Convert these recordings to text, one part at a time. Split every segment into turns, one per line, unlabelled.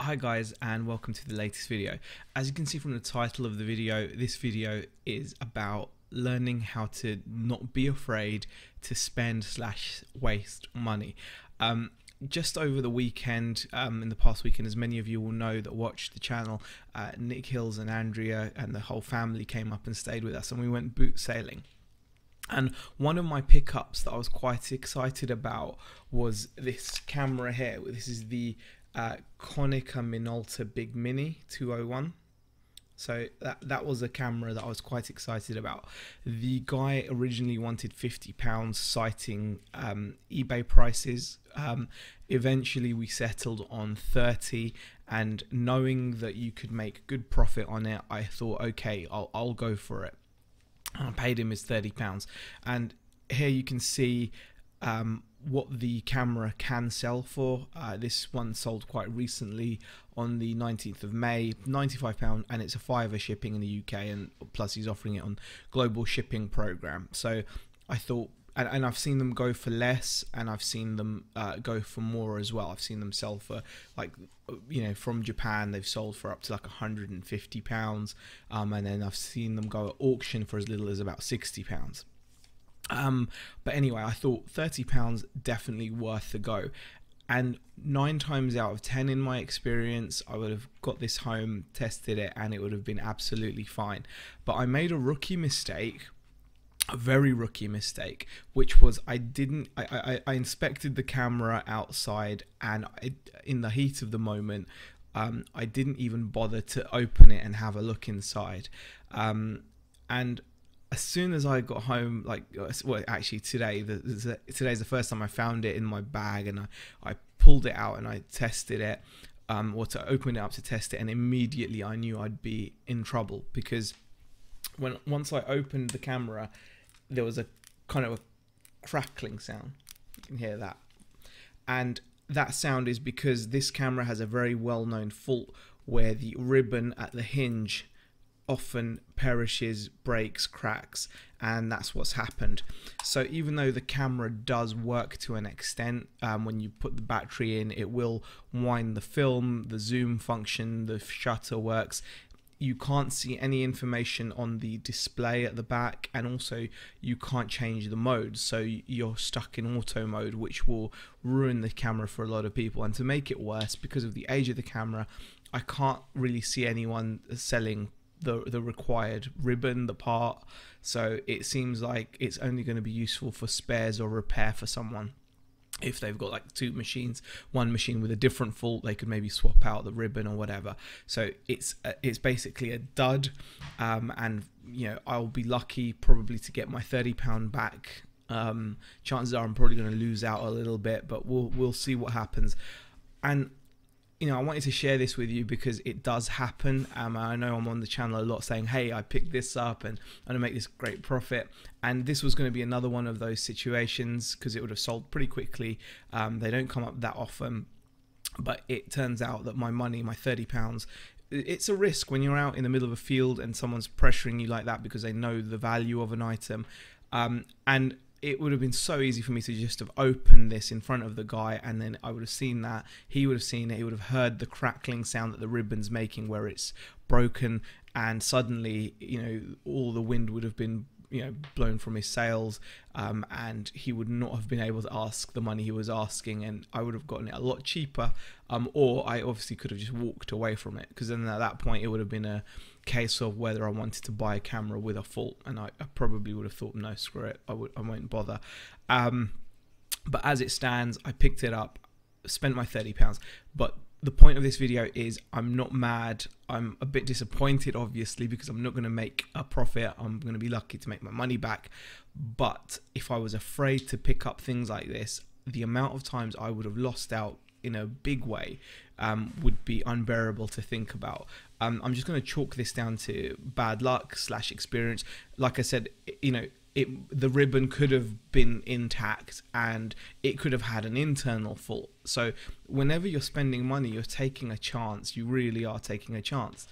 Hi guys, and welcome to the latest video. As you can see from the title of the video, this video is about learning how to not be afraid to spend / waste money. Just over the weekend, in the past weekend, as many of you will know that watch the channel, Nick Hills and Andrea and the whole family came up and stayed with us, and we went boot sailing. And one of my pickups that I was quite excited about was this camera here. This is the Konica Minolta Big Mini 201. So that was a camera that I was quite excited about. The guy originally wanted £50, citing eBay prices. Eventually we settled on 30, and knowing that you could make good profit on it, I thought, okay, I'll go for it. I paid him his £30, and here you can see what the camera can sell for. This one sold quite recently on the 19th of May, £95, and it's a £5 shipping in the UK, and plus he's offering it on global shipping program. So I thought, and I've seen them go for less, and I've seen them go for more as well. I've seen them sell for, like, you know, from Japan they've sold for up to like £150, and then I've seen them go at auction for as little as about £60. But anyway, I thought £30 definitely worth the go, and 9 times out of 10 in my experience, I would have got this home, tested it, and it would have been absolutely fine. But I made a rookie mistake, a very rookie mistake, which was I inspected the camera outside, and in the heat of the moment, I didn't even bother to open it and have a look inside. And as soon as I got home, like, well, actually today's the first time I found it in my bag, and I pulled it out and I tested it, or to open it up to test it, and immediately I knew I'd be in trouble, because once I opened the camera, there was a kind of a crackling sound. You can hear that, and that sound is because this camera has a very well-known fault where the ribbon at the hinge often perishes, breaks, cracks, and that's what's happened. So even though the camera does work to an extent, when you put the battery in, it will wind the film, the zoom function, the shutter works, you can't see any information on the display at the back, and also you can't change the mode, so you're stuck in auto mode, which will ruin the camera for a lot of people. And to make it worse, because of the age of the camera, I can't really see anyone selling the required ribbon, the part, so it seems like it's only going to be useful for spares or repair for someone. If they've got like 2 machines, one machine with a different fault, they could maybe swap out the ribbon or whatever. So it's basically a dud, and you know, I'll be lucky probably to get my £30 back. Chances are I'm probably going to lose out a little bit, but we'll see what happens. And you know, I wanted to share this with you because it does happen. I know I'm on the channel a lot saying, hey, I picked this up and I'm gonna make this great profit. And this was gonna be another one of those situations, because it would have sold pretty quickly. They don't come up that often, but it turns out that my money, my £30, it's a risk when you're out in the middle of a field and someone's pressuring you like that because they know the value of an item. And it would have been so easy for me to just have opened this in front of the guy, and then I would have seen that, he would have seen it, he would have heard the crackling sound that the ribbon's making where it's broken, and suddenly, you know, all the wind would have been, you know, blown from his sails, and he would not have been able to ask the money he was asking, and I would have gotten it a lot cheaper, or I obviously could have just walked away from it, because then at that point it would have been a case of whether I wanted to buy a camera with a fault, and I probably would have thought, no, screw it, I won't bother. But as it stands, I picked it up, spent my £30, but the point of this video is I'm not mad. I'm a bit disappointed, obviously, because I'm not going to make a profit. I'm going to be lucky to make my money back. But if I was afraid to pick up things like this, the amount of times I would have lost out in a big way would be unbearable to think about. I'm just going to chalk this down to bad luck / experience. Like I said, you know, the ribbon could have been intact and it could have had an internal fault. So whenever you're spending money, you're taking a chance. You really are taking a chance,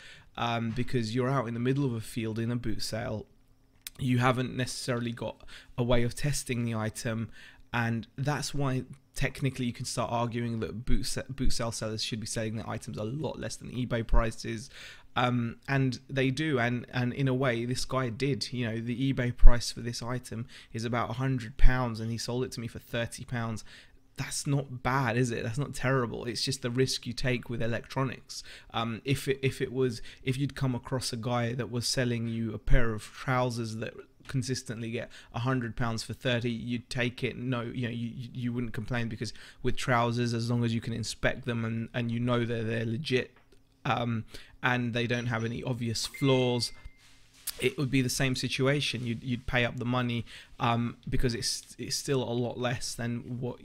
because you're out in the middle of a field in a boot sale. You haven't necessarily got a way of testing the item, and that's why technically you can start arguing that boot sale sellers should be selling their items a lot less than eBay prices. And they do, and in a way this guy did. You know, the eBay price for this item is about £100 and he sold it to me for £30. That's not bad, is it? That's not terrible. It's just the risk you take with electronics. If you'd come across a guy that was selling you a pair of trousers that consistently get £100 for 30, you'd take it. No, you know, you wouldn't complain, because with trousers, as long as you can inspect them and you know they're legit, and they don't have any obvious flaws, it would be the same situation. You'd pay up the money, because it's still a lot less than what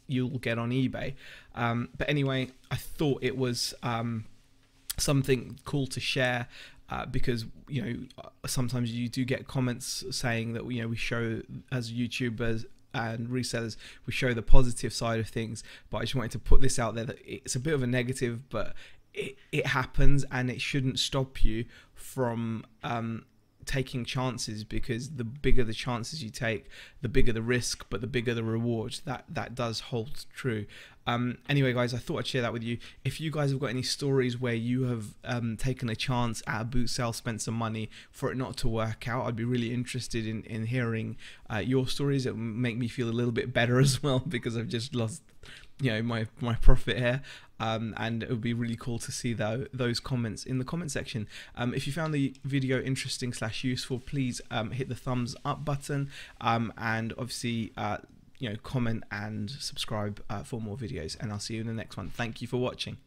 you'll get on eBay. But anyway, I thought it was something cool to share, because, you know, sometimes you do get comments saying that, you know, we show, as YouTubers and resellers, we show the positive side of things, but I just wanted to put this out there that it's a bit of a negative, but it happens, and it shouldn't stop you from taking chances, because the bigger the chances you take, the bigger the risk, but the bigger the reward. That does hold true. Anyway, guys, I thought I'd share that with you. If you guys have got any stories where you have taken a chance at a boot sale, spent some money for it not to work out, I'd be really interested in hearing your stories. It would make me feel a little bit better as well, because I've just lost, you know, my profit here. And it would be really cool to see those comments in the comment section. If you found the video interesting / useful, please hit the thumbs up button, and obviously you know, comment and subscribe for more videos, and I'll see you in the next one. Thank you for watching.